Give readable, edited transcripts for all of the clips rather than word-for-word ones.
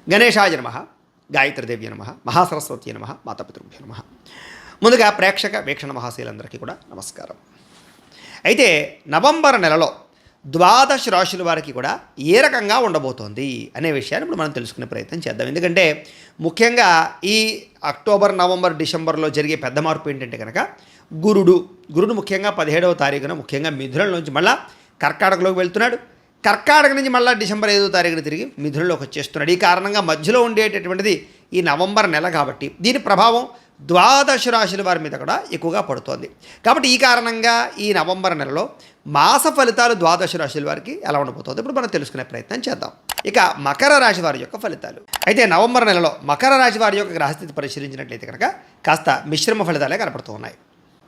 గణేశాయ నమః, గాయత్రీదేవ్య నమః, మహాసరస్వతి నమః, మాతాపితృభ్యో నమః. ముందుగా ప్రేక్షక వీక్షణ మహాశీలందరికీ కూడా నమస్కారం. అయితే నవంబర్ నెలలో ద్వాదశ రాశుల వారికి కూడా ఏ రకంగా ఉండబోతోంది అనే విషయాన్ని ఇప్పుడు మనం తెలుసుకునే ప్రయత్నం చేద్దాం. ఎందుకంటే ముఖ్యంగా ఈ అక్టోబర్, నవంబర్, డిసెంబర్లో జరిగే పెద్ద మార్పు ఏంటంటే కనుక గురుడు ముఖ్యంగా 17వ తారీఖున ముఖ్యంగా మిథునంలోంచి మళ్ళా కర్కాటకలోకి వెళ్తున్నాడు. కర్కాటక నుంచి మళ్ళీ డిసెంబర్ 5వ తారీఖున తిరిగి మిథునంలోకి వచ్చేస్తున్నాడు. ఈ కారణంగా మధ్యలో ఉండేటటువంటిది ఈ నవంబర్ నెల కాబట్టి దీని ప్రభావం ద్వాదశ రాశుల వారి మీద కూడా ఎక్కువగా పడుతోంది. కాబట్టి ఈ కారణంగా ఈ నవంబర్ నెలలో మాస ఫలితాలు ద్వాదశ రాశుల వారికి ఎలా ఉండబోతుంది ఇప్పుడు మనం తెలుసుకునే ప్రయత్నం చేద్దాం. ఇక మకర రాశి వారి యొక్క ఫలితాలు. అయితే నవంబర్ నెలలో మకర రాశి వారి యొక్క గ్రహస్థితి పరిశీలించినట్లయితే కనుక కాస్త మిశ్రమ ఫలితాలే కనపడుతూ ఉన్నాయి.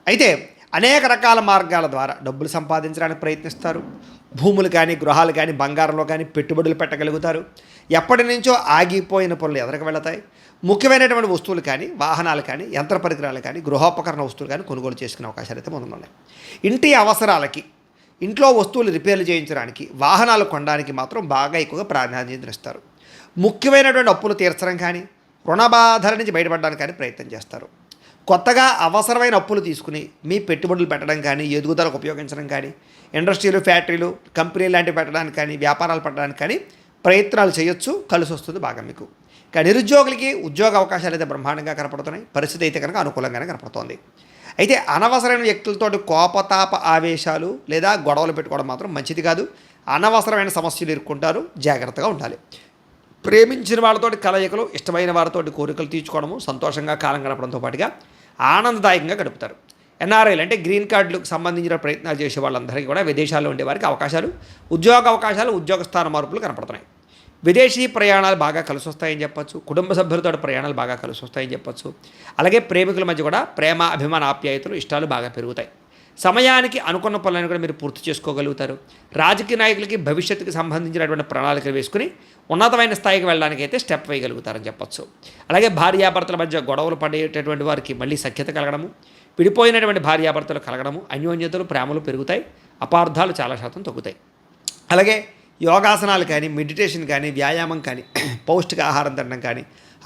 అయితే అనేక రకాల మార్గాల ద్వారా డబ్బులు సంపాదించడానికి ప్రయత్నిస్తారు. భూములు కానీ, గృహాలు కానీ, బంగారంలో కానీ పెట్టుబడులు పెట్టగలుగుతారు. ఎప్పటి నుంచో ఆగిపోయిన పనులు ఎదరికి వెళతాయి. ముఖ్యమైనటువంటి వస్తువులు కానీ, వాహనాలు కానీ, యంత్ర పరికరాలు కానీ, గృహోపకరణ వస్తువులు కానీ కొనుగోలు చేసుకునే అవకాశాలు అయితే ముందున్నాయి. ఇంటి అవసరాలకి, ఇంట్లో వస్తువులు రిపేర్లు చేయించడానికి, వాహనాలు కొనడానికి మాత్రం బాగా ఎక్కువగా ప్రాధాన్యతనిస్తారు. ముఖ్యమైనటువంటి అప్పులు తీర్చడం కానీ, రుణబాధల నుంచి బయటపడడానికి కానీ ప్రయత్నం చేస్తారు. కొత్తగా అవసరమైన అప్పులు తీసుకుని మీ పెట్టుబడులు పెట్టడం కానీ, ఎదుగుదలకు ఉపయోగించడం కానీ, ఇండస్ట్రీలు, ఫ్యాక్టరీలు, కంపెనీలు లాంటివి పెట్టడానికి కానీ, వ్యాపారాలు పెట్టడానికి కానీ ప్రయత్నాలు చేయొచ్చు. కలిసి వస్తుంది బాగా మీకు. కానీ నిరుద్యోగులకి ఉద్యోగ అవకాశాలు అయితే బ్రహ్మాండంగా కనపడుతున్నాయి. పరిస్థితి అయితే కనుక అనుకూలంగానే కనపడుతోంది. అయితే అనవసరమైన వ్యక్తులతోటి కోపతాప ఆవేశాలు లేదా గొడవలు పెట్టుకోవడం మాత్రం మంచిది కాదు. అనవసరమైన సమస్యలు ఇరుక్కుంటారు, జాగ్రత్తగా ఉండాలి. ప్రేమించిన వాళ్ళతోటి కలయికలు, ఇష్టమైన వారితోటి కోరికలు తీర్చుకోవడము, సంతోషంగా కాలం గడపడంతో పాటుగా ఆనందదాయకంగా గడుపుతారు. ఎన్ఆర్ఐలు అంటే గ్రీన్ కార్డులకు సంబంధించిన ప్రయత్నాలు చేసే వాళ్ళందరికీ కూడా విదేశాల్లో ఉండే వారికి అవకాశాలు, ఉద్యోగ అవకాశాలు, ఉద్యోగ స్థాన మార్పులు కనపడుతున్నాయి. విదేశీ ప్రయాణాలు బాగా కలిసి వస్తాయని చెప్పచ్చు. కుటుంబ సభ్యులతో ప్రయాణాలు బాగా కలిసి వస్తాయని చెప్పచ్చు. అలాగే ప్రేమికుల మధ్య కూడా ప్రేమ, అభిమాన, ఆప్యాయతలు, ఇష్టాలు బాగా పెరుగుతాయి. సమయానికి అనుకున్న పనులను కూడా మీరు పూర్తి చేసుకోగలుగుతారు. రాజకీయ నాయకులకి భవిష్యత్తుకి సంబంధించినటువంటి ప్రణాళికలు వేసుకుని ఉన్నతమైన స్థాయికి వెళ్ళడానికి అయితే స్టెప్ వేయగలుగుతారని చెప్పచ్చు. అలాగే భార్యాభర్తల మధ్య గొడవలు పడేటటువంటి వారికి మళ్ళీ సఖ్యత కలగడము, విడిపోయినటువంటి భార్యాభర్తలు కలగడము, అన్యోన్యతలు, ప్రేమలు పెరుగుతాయి. అపార్థాలు చాలా శాతం తగ్గుతాయి. అలాగే యోగాసనాలు కానీ, మెడిటేషన్ కానీ, వ్యాయామం కానీ, పౌష్టికాహారం తినడం కానీ,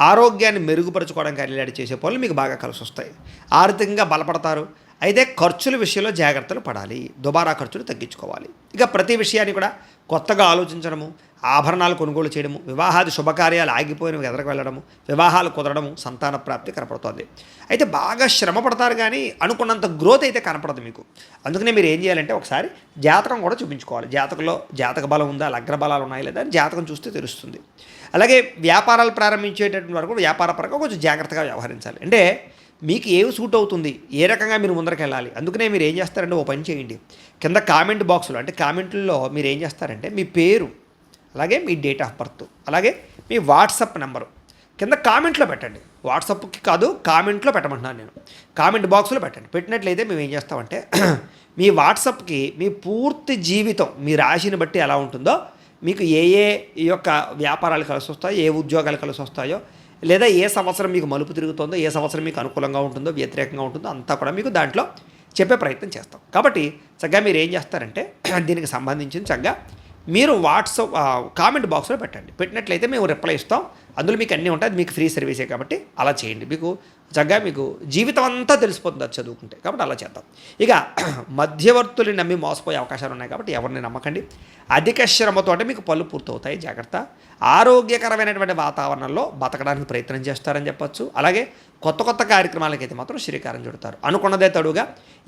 ఆరోగ్యాన్ని మెరుగుపరచుకోవడం కానీ ఇలాంటి చేసే పనులు మీకు బాగా కలిసి వస్తాయి. ఆర్థికంగా బలపడతారు. అయితే ఖర్చుల విషయంలో జాగ్రత్తలు పడాలి. దుబారా ఖర్చులు తగ్గించుకోవాలి. ఇక ప్రతి విషయాన్ని కూడా కొత్తగా ఆలోచించడము, ఆభరణాలు కొనుగోలు చేయడము, వివాహాది శుభకార్యాలు ఆగిపోయినవి ఎదరకు వెళ్ళడము, వివాహాలు కుదరడము, సంతాన ప్రాప్తి కనపడుతుంది. అయితే బాగా శ్రమ పడతారు కానీ అనుకున్నంత గ్రోత్ అయితే కనపడదు మీకు. అందుకనే మీరు ఏం చేయాలంటే ఒకసారి జాతకం కూడా చూపించుకోవాలి. జాతకంలో జాతక బలం ఉందా, లగ్న బలాలు ఉన్నాయి లేదా అని జాతకం చూస్తే తెలుస్తుంది. అలాగే వ్యాపారాలు ప్రారంభించేటటువంటి వరకు వ్యాపార పరంగా కొంచెం జాగ్రత్తగా వ్యవహరించాలి. అంటే మీకు ఏమి సూట్ అవుతుంది, ఏ రకంగా మీరు ముందరికి వెళ్ళాలి. అందుకనే మీరు ఏం చేస్తారంటే ఓ పని చేయండి. కింద కామెంట్ బాక్సులో అంటే కామెంట్లలో మీరు ఏం చేస్తారంటే మీ పేరు, అలాగే మీ డేట్ ఆఫ్ బర్త్, అలాగే మీ వాట్సాప్ నెంబరు కింద కామెంట్లో పెట్టండి. వాట్సాప్కి కాదు, కామెంట్లో పెట్టమంటున్నాను నేను. కామెంట్ బాక్స్లో పెట్టండి. పెట్టినట్లయితే మేము ఏం చేస్తామంటే మీ వాట్సాప్కి మీ పూర్తి జీవితం మీ రాశిని బట్టి ఎలా ఉంటుందో, మీకు ఏ ఈ యొక్క వ్యాపారాలు కలిసి వస్తాయో, ఏ ఉద్యోగాలు కలిసి వస్తాయో, లేదా ఏ సంవత్సరం మీకు మలుపు తిరుగుతుందో, ఏ సంవత్సరం మీకు అనుకూలంగా ఉంటుందో, వ్యతిరేకంగా ఉంటుందో అంతా కూడా మీకు దాంట్లో చెప్పే ప్రయత్నం చేస్తాం. కాబట్టి చక్కగా మీరు ఏం చేస్తారంటే దీనికి సంబంధించిన చక్కగా మీరు వాట్సాప్ కామెంట్ బాక్స్లో పెట్టండి. పెట్టినట్లయితే మేము రిప్లై ఇస్తాం. అందులో మీకు అన్నీ ఉంటాయి. అది మీకు ఫ్రీ సర్వీసే కాబట్టి అలా చేయండి. మీకు చక్కగా మీకు జీవితం అంతా తెలిసిపోతుంది అది చదువుకుంటే. కాబట్టి అలా చేద్దాం. ఇక మధ్యవర్తులు నమ్మి మోసపోయే అవకాశాలు ఉన్నాయి కాబట్టి ఎవరిని నమ్మకండి. అధిక శ్రమతోటే మీకు పనులు పూర్తవుతాయి. జాగ్రత్త. ఆరోగ్యకరమైనటువంటి వాతావరణంలో బతకడానికి ప్రయత్నం చేస్తారని చెప్పచ్చు. అలాగే కొత్త కార్యక్రమాలకైతే మాత్రం శ్రీకారం చుడతారు. అనుకున్నదే తడుగా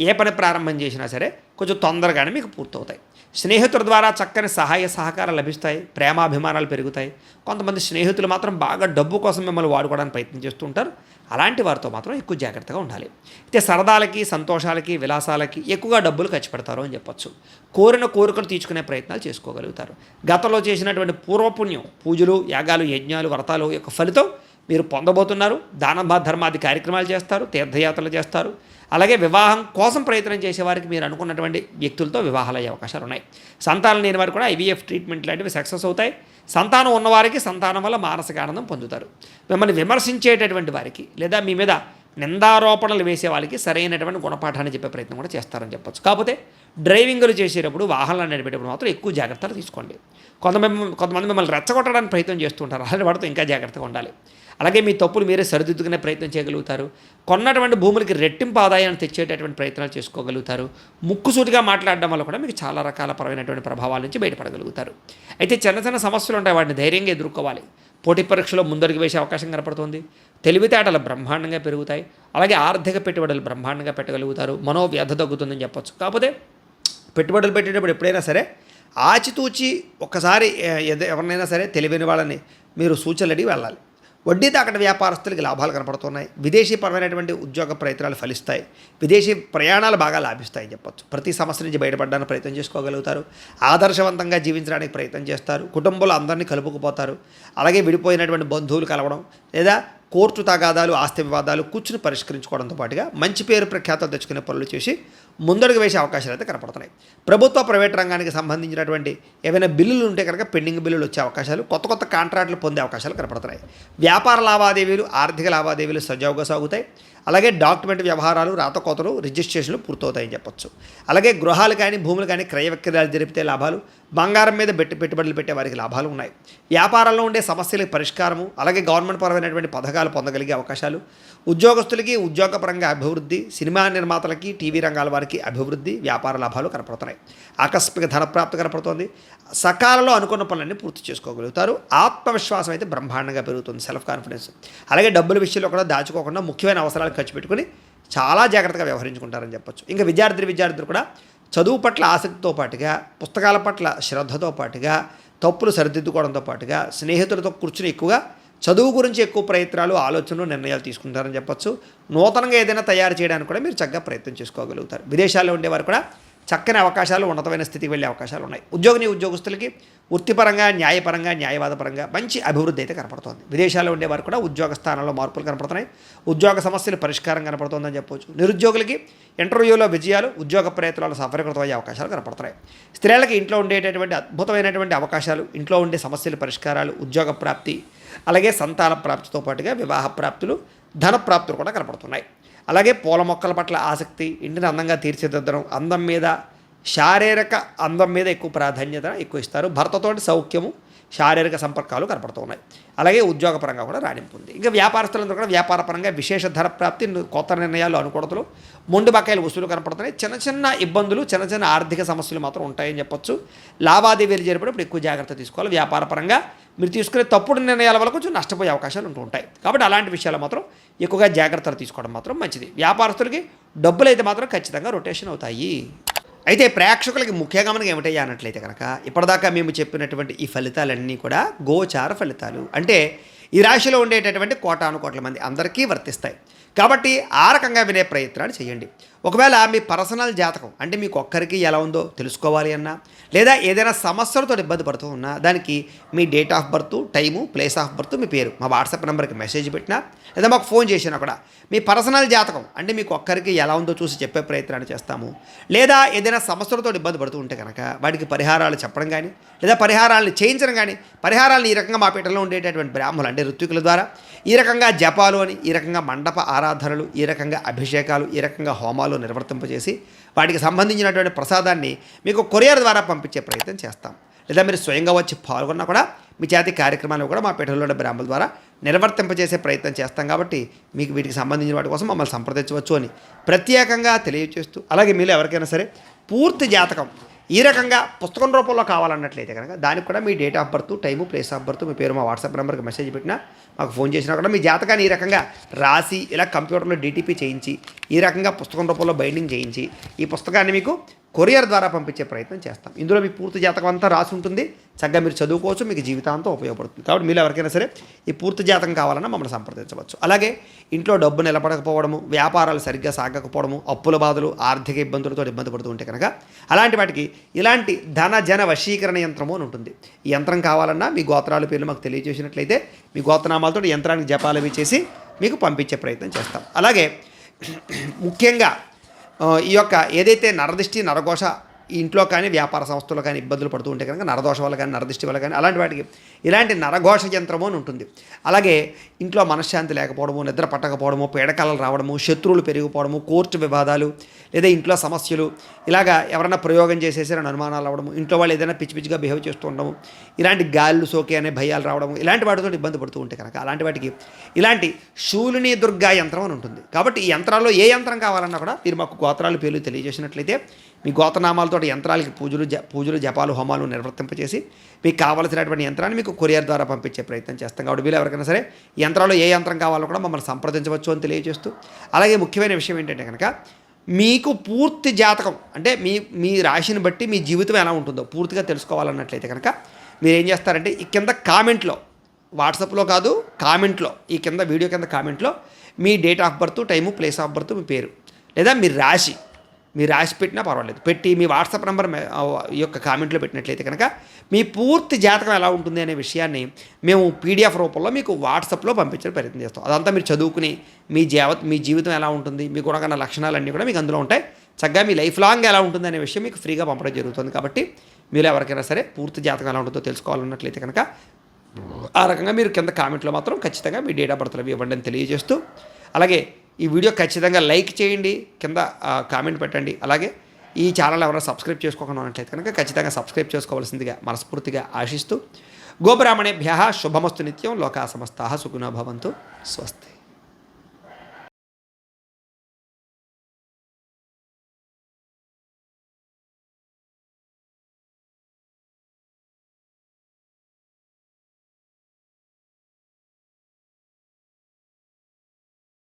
ఏ పని ప్రారంభం చేసినా సరే కొంచెం తొందరగానే మీకు పూర్తవుతాయి. స్నేహితుల ద్వారా చక్కని సహాయ సహకారాలు లభిస్తాయి. ప్రేమాభిమానాలు పెరుగుతాయి. కొంతమంది స్నేహితులు మాత్రం బాగా డబ్బు కోసం మిమ్మల్ని వాడుకోవడానికి ప్రయత్నం చేస్తూ ఉంటారు. అలాంటి వారితో మాత్రం ఎక్కువ జాగ్రత్తగా ఉండాలి. అయితే సరదాలకి, సంతోషాలకి, విలాసాలకి ఎక్కువగా డబ్బులు ఖర్చు పెడతారు అని చెప్పచ్చు. కోరిన కోరికలు తీర్చుకునే ప్రయత్నాలు చేసుకోగలుగుతారు. గతంలో చేసినటువంటి పూర్వపుణ్యం, పూజలు, యాగాలు, యజ్ఞాలు, వ్రతాలు యొక్క ఫలితం మీరు పొందబోతున్నారు. దాన ధర్మాది కార్యక్రమాలు చేస్తారు. తీర్థయాత్రలు చేస్తారు. అలాగే వివాహం కోసం ప్రయత్నం చేసేవారికి మీరు అనుకున్నటువంటి వ్యక్తులతో వివాహాలు అయ్యే అవకాశాలు ఉన్నాయి. సంతానం లేని వారికి కూడా IVF ట్రీట్మెంట్ లాంటివి సక్సెస్ అవుతాయి. సంతానం ఉన్నవారికి సంతానం వల్ల మానసిక ఆనందం పొందుతారు. మిమ్మల్ని విమర్శించేటటువంటి వారికి లేదా మీ మీద నిందారోపణలు వేసే వాళ్ళకి సరైనటువంటి గుణపాఠాన్ని చెప్పే ప్రయత్నం కూడా చేస్తారని చెప్పచ్చు. కాకపోతే డ్రైవింగ్లు చేసేటప్పుడు వాహనాలు నడిపేటప్పుడు మాత్రం ఎక్కువ జాగ్రత్తలు తీసుకోండి. కొంతమంది మిమ్మల్ని రెచ్చగొట్టడానికి ప్రయత్నం చేస్తుంటారు. అలాంటి వాటితో ఇంకా జాగ్రత్తగా ఉండాలి. అలాగే మీ తప్పులు మీరే సరిదిద్దుకునే ప్రయత్నం చేయగలుగుతారు. కొన్నటువంటి భూములకి రెట్టింపు ఆదాయాన్ని తెచ్చేటటువంటి ప్రయత్నాలు చేసుకోగలుగుతారు. ముక్కుసూటిగా మాట్లాడడం వల్ల కూడా మీకు చాలా రకాల పరమైనటువంటి ప్రభావాల నుంచి బయటపడగలుగుతారు. అయితే చిన్న చిన్న సమస్యలు ఉంటాయి, వాటిని ధైర్యంగా ఎదుర్కోవాలి. పోటీ పరీక్షలో ముందడుగు వేసే అవకాశం కనపడుతుంది. తెలివితేటలు బ్రహ్మాండంగా పెరుగుతాయి. అలాగే ఆర్థిక పెట్టుబడులు బ్రహ్మాండంగా పెట్టగలుగుతారు. మనోవ్యధ తగ్గుతుందని చెప్పొచ్చు. కాకపోతే పెట్టుబడులు పెట్టేటప్పుడు ఎప్పుడైనా సరే ఆచితూచి ఒక్కసారి ఎవరినైనా సరే తెలివైన వాళ్ళని మీరు సూచనలు అడిగి వెళ్ళాలి. వడ్డీ తాకట వ్యాపారస్తులకి లాభాలు కనపడుతున్నాయి. విదేశీ పరమైనటువంటి ఉద్యోగ ప్రయత్నాలు ఫలిస్తాయి. విదేశీ ప్రయాణాలు బాగా లాభిస్తాయని చెప్పొచ్చు. ప్రతి సమస్య నుంచి బయటపడడానికి ప్రయత్నం చేసుకోగలుగుతారు. ఆదర్శవంతంగా జీవించడానికి ప్రయత్నం చేస్తారు. కుటుంబంలో అందరినీ కలుపుకుపోతారు. అలాగే విడిపోయినటువంటి బంధువులు కలవడం లేదా కోర్టు తగాదాలు, ఆస్తి వివాదాలు కూర్చుని పరిష్కరించుకోవడంతో పాటుగా మంచి పేరు ప్రఖ్యాతలు తెచ్చుకునే పనులు చేసి ముందడుగు వేసే అవకాశాలు అయితే కనపడుతున్నాయి. ప్రభుత్వ ప్రైవేట్ రంగానికి సంబంధించినటువంటి ఏవైనా బిల్లులు ఉంటే కనుక పెండింగ్ బిల్లులు వచ్చే అవకాశాలు, కొత్త కొత్త కాంట్రాక్టులు పొందే అవకాశాలు కనపడుతున్నాయి. వ్యాపార లావాదేవీలు, ఆర్థిక లావాదేవీలు సజావుగా సాగుతాయి. అలాగే డాక్యుమెంట్ వ్యవహారాలు, రాతకోతలు, రిజిస్ట్రేషన్లు పూర్తవుతాయని చెప్పొచ్చు. అలాగే గృహాలు కానీ భూములు కానీ క్రయ విక్రయాలు జరిపితే లాభాలు, బంగారం మీద పెట్టుబడులు పెట్టే వారికి లాభాలు ఉన్నాయి. వ్యాపారంలో ఉండే సమస్యలకు పరిష్కారము, అలాగే గవర్నమెంట్ పరమైనటువంటి పథకాలు పొందగలిగే అవకాశాలు, ఉద్యోగస్తులకి ఉద్యోగపరంగా అభివృద్ధి, సినిమా నిర్మాతలకి, టీవీ రంగాల వారికి అభివృద్ధి, వ్యాపార లాభాలు కనపడుతున్నాయి. ఆకస్మిక ధనప్రాప్తి కనపడుతోంది. సకాలంలో అనుకున్న పనులన్నీ పూర్తి చేసుకోగలుగుతారు. ఆత్మవిశ్వాసం అయితే బ్రహ్మాండంగా పెరుగుతుంది, సెల్ఫ్ కాన్ఫిడెన్స్. అలాగే డబ్బుల విషయంలో కూడా దాచుకోకుండా ముఖ్యమైన అవసరాలు ఖర్చు పెట్టుకుని చాలా జాగ్రత్తగా వ్యవహరించుకుంటారని చెప్పొచ్చు. ఇంకా విద్యార్థులు కూడా చదువు పట్ల ఆసక్తితో పాటుగా, పుస్తకాల పట్ల శ్రద్ధతో పాటుగా, తప్పులు సరిదిద్దుకోవడంతో పాటుగా, స్నేహితులతో కూర్చుని ఎక్కువగా చదువు గురించి ఎక్కువ ప్రయత్నాలు, ఆలోచనలు, నిర్ణయాలు తీసుకుంటారని చెప్పొచ్చు. నూతనంగా ఏదైనా తయారు చేయడానికి కూడా మీరు చక్కగా ప్రయత్నం చేసుకోగలుగుతారు. విదేశాల్లో ఉండేవారు కూడా చక్కని అవకాశాలు, ఉన్నతమైన స్థితికి వెళ్ళే అవకాశాలు ఉన్నాయి. ఉద్యోగస్తులకి వృత్తిపరంగా, న్యాయపరంగా, న్యాయవాదపరంగా మంచి అభివృద్ధి అయితే కనపడుతోంది. విదేశాల్లో ఉండేవారు కూడా ఉద్యోగ స్థానంలో మార్పులు కనపడుతున్నాయి. ఉద్యోగ సమస్యల పరిష్కారం కనపడుతోందని చెప్పవచ్చు. నిరుద్యోగులకి ఇంటర్వ్యూలో విజయాలు, ఉద్యోగ ప్రయత్నాలు సఫలీకృతమయ్యే అవకాశాలు కనపడుతున్నాయి. స్త్రీలకి ఇంట్లో ఉండేటటువంటి అద్భుతమైనటువంటి అవకాశాలు, ఇంట్లో ఉండే సమస్యల పరిష్కారాలు, ఉద్యోగ ప్రాప్తి, అలాగే సంతాన ప్రాప్తితో పాటుగా వివాహ ప్రాప్తులు, ధన ప్రాప్తులు కూడా కనపడుతున్నాయి. అలాగే పూల మొక్కల పట్ల ఆసక్తి, ఇంటిని అందంగా తీర్చిదిద్దడం, అందం మీద, శారీరక అందం మీద ఎక్కువ ప్రాధాన్యత ఎక్కువ ఇస్తారు. భర్తతోటి సౌఖ్యము, శారీరక సంపర్కాలు కనపడుతూ ఉన్నాయి. అలాగే ఉద్యోగపరంగా కూడా రాణింపు ఉంది. ఇంకా వ్యాపారస్తులందరూ కూడా వ్యాపారపరంగా విశేష ధర ప్రాప్తి, కొత్త నిర్ణయాలు, అనుకూలతలు, మొండి బకాయిలు వసూలు కనపడుతున్నాయి. చిన్న చిన్న ఇబ్బందులు, చిన్న చిన్న ఆర్థిక సమస్యలు మాత్రం ఉంటాయని చెప్పొచ్చు. లావాదేవీలు జరిపేటప్పుడు ఎక్కువ జాగ్రత్త తీసుకోవాలి. వ్యాపారపరంగా మీరు తీసుకునే తప్పుడు నిర్ణయాల వల్ల కొంచెం నష్టపోయే అవకాశాలు ఉంటూ ఉంటాయి. కాబట్టి అలాంటి విషయాలు మాత్రం ఎక్కువగా జాగ్రత్తలు తీసుకోవడం మాత్రం మంచిది. వ్యాపారస్తులకి డబ్బులు అయితే మాత్రం ఖచ్చితంగా రొటేషన్ అవుతాయి. అయితే ప్రేక్షకులకి ముఖ్య గమనం ఏమిటయ్యా అన్నట్లయితే కనుక, ఇప్పటిదాకా మేము చెప్పినటువంటి ఈ ఫలితాలన్నీ కూడా గోచార ఫలితాలు. అంటే ఈ రాశిలో ఉండేటటువంటి కోటానుకోట్ల మంది అందరికీ వర్తిస్తాయి. కాబట్టి ఆ రకంగా వినే ప్రయత్నాలు చేయండి. ఒకవేళ మీ పర్సనల్ జాతకం అంటే మీకు ఒక్కరికి ఎలా ఉందో తెలుసుకోవాలి అన్నా, లేదా ఏదైనా సమస్యలతో ఇబ్బంది పడుతూ ఉన్నా, దానికి మీ date of birth, time, place of birth, మీ పేరు మా వాట్సాప్ నెంబర్కి మెసేజ్ పెట్టినా, లేదా మాకు ఫోన్ చేసినా కూడా మీ పర్సనల్ జాతకం అంటే మీకు ఒక్కరికి ఎలా ఉందో చూసి చెప్పే ప్రయత్నాన్ని చేస్తాము. లేదా ఏదైనా సమస్యలతో ఇబ్బంది పడుతూ ఉంటే కనుక వాటికి పరిహారాలు చెప్పడం కానీ, లేదా పరిహారాలను చేయించడం కానీ, పరిహారాలను ఈ రకంగా మా పీఠంలో ఉండేటటువంటి బ్రాహ్మణులు అంటే ఋత్వికుల ద్వారా ఈ రకంగా జపాలు అని, ఈ రకంగా మండప ఆరాధనలు, ఈ రకంగా అభిషేకాలు, ఈ రకంగా హోమాలు నిర్వర్తింపజేసి వాటికి సంబంధించినటువంటి ప్రసాదాన్ని మీకు కొరియర్ ద్వారా పంపించే ప్రయత్నం చేస్తాం. లేదా మీరు స్వయంగా వచ్చి పాల్గొన్నా కూడా మీ చేతి కార్యక్రమాలు కూడా మా పీఠంలో బ్రాహ్మణుల ద్వారా నిర్వర్తింపజేసే ప్రయత్నం చేస్తాం. కాబట్టి మీకు వీటికి సంబంధించిన వాటి కోసం మమ్మల్ని సంప్రదించవచ్చు అని ప్రత్యేకంగా తెలియజేస్తూ, అలాగే మీరు ఎవరికైనా సరే పూర్తి జాతకం ఈ రకంగా పుస్తకం రూపంలో కావాలన్నట్లయితే కనుక దానికి కూడా మీ date of birth, time, place of birth, మీ పేరు మా వాట్సాప్ నెంబర్కి మెసేజ్ పెట్టినా, మాకు ఫోన్ చేసినా కూడా మీ జాతకాన్ని ఈ రకంగా రాసి ఇలా కంప్యూటర్లో డీటీపీ చేయించి ఈ రకంగా పుస్తకం రూపంలో బైండింగ్ చేయించి ఈ పుస్తకాన్ని మీకు కొరియర్ ద్వారా పంపించే ప్రయత్నం చేస్తాం. ఇందులో మీ పూర్తి జాతకం అంతా రాసి ఉంటుంది. చక్కగా మీరు చదువుకోవచ్చు, మీకు జీవితాంతం ఉపయోగపడుతుంది. కాబట్టి మీరు ఎవరికైనా సరే ఈ పూర్తి జాతకం కావాలన్నా మమ్మల్ని సంప్రదించవచ్చు. అలాగే ఇంట్లో డబ్బు నిలబడకపోవడము, వ్యాపారాలు సరిగ్గా సాగకపోవడము, అప్పుల బాధలు, ఆర్థిక ఇబ్బందులతో ఇబ్బంది పడుతూ ఉంటే కనుక అలాంటి వాటికి ఇలాంటి జన వశీకరణ యంత్రము అని ఉంటుంది. ఈ యంత్రం కావాలన్నా మీ గోత్రాల పేర్లు మాకు తెలియజేసినట్లయితే మీ గోత్రనామాలతో యంత్రానికి జపాలు అవి చేసి మీకు పంపించే ప్రయత్నం చేస్తాం. అలాగే ముఖ్యంగా ఈ యొక్క ఏదైతే నరదిష్టి, నరఘోష ఇంట్లో కానీ వ్యాపార సంస్థల్లో కానీ ఇబ్బందులు పడుతూ ఉంటే కనుక నరదోష వల్ల కానీ నరదిష్టి వల్ల కానీ అలాంటి వాటికి ఇలాంటి నరఘోష యంత్రము అని ఉంటుంది. అలాగే ఇంట్లో మనశ్శాంతి లేకపోవడము, నిద్ర పట్టకపోవడము, పీడకలలు రావడము, శత్రువులు పెరిగిపోవడము, కోర్టు వివాదాలు లేదా ఇంట్లో సమస్యలు, ఇలాగా ఎవరైనా ప్రయోగం చేసేసారని అనుమానాలు అవ్వడము, ఇంట్లో వాళ్ళు ఏదైనా పిచ్చి పిచ్చిగా బిహేవ్ చేస్తూ ఉండడము, ఇలాంటి గాళ్ళు సోకే అనే భయాలు రావడము, ఇలాంటి వాటితో ఇబ్బంది పడుతూ ఉంటే కనుక అలాంటి వాటికి ఇలాంటి శూలిని దుర్గా యంత్రం అని ఉంటుంది. కాబట్టి ఈ యంత్రాల్లో ఏ యంత్రం కావాలన్నా కూడా మీరు మాకు గోత్రాలు పేర్లు తెలియజేసినట్లయితే మీ గోత్రనామాలతో యంత్రాలకి పూజలు జపాలు హోమాలు నిర్వర్తింపచేసి మీకు కావాల్సినటువంటి యంత్రాన్ని మీకు కొరియర్ ద్వారా పంపించే ప్రయత్నం చేస్తాం. కాబట్టి వీళ్ళు ఎవరికైనా సరే ఈ యంత్రాల్లో ఏ యంత్రం కావాలో కూడా మమ్మల్ని సంప్రదించవచ్చు అని తెలియజేస్తూ, అలాగే ముఖ్యమైన విషయం ఏంటంటే కనుక మీకు పూర్తి జాతకం అంటే మీ రాశిని బట్టి మీ జీవితం ఎలా ఉంటుందో పూర్తిగా తెలుసుకోవాలన్నట్లయితే కనుక మీరు ఏం చేస్తారంటే ఈ కింద కామెంట్లో, వాట్సాప్లో కాదు కామెంట్లో, ఈ కింద వీడియో కింద కామెంట్లో మీ date of birth, time, place of birth, మీ పేరు లేదా మీ రాశి పెట్టినా పర్వాలేదు, పెట్టి మీ వాట్సాప్ నెంబర్ యొక్క కామెంట్లో పెట్టినట్లయితే కనుక మీ పూర్తి జాతకం ఎలా ఉంటుంది అనే విషయాన్ని మేము పీడిఎఫ్ రూపంలో మీకు వాట్సాప్లో పంపించే ప్రయత్నం చేస్తాం. అదంతా మీరు చదువుకుని మీ జీవితం ఎలా ఉంటుంది, మీ గుణగణ లక్షణాలన్నీ కూడా మీకు అందులో ఉంటాయి. చక్కగా మీ లైఫ్ లాంగ్ ఎలా ఉంటుంది అనే విషయం మీకు ఫ్రీగా పంపడం జరుగుతుంది. కాబట్టి మీరు ఎవరికైనా సరే పూర్తి జాతకం ఎలా ఉంటుందో తెలుసుకోవాలన్నట్లయితే కనుక ఆ రకంగా మీరు కింద కామెంట్లో మాత్రం ఖచ్చితంగా మీ డేట్ ఆఫ్ బర్త్లు అవి ఇవ్వండి అని తెలియజేస్తూ, అలాగే ఈ వీడియో ఖచ్చితంగా లైక్ చేయండి, కింద కామెంట్ పెట్టండి. అలాగే ఈ ఛానల్ ఎవరైనా సబ్స్క్రైబ్ చేసుకోకుండా ఉన్నట్లయితే కనుక ఖచ్చితంగా సబ్స్క్రైబ్ చేసుకోవాల్సిందిగా మనస్ఫూర్తిగా ఆశిస్తూ, గోబ్రాహ్మణేభ్యః శుభమస్తు నిత్యం, లోకా సమస్తాః సుఖినో భవంతు, స్వస్తి.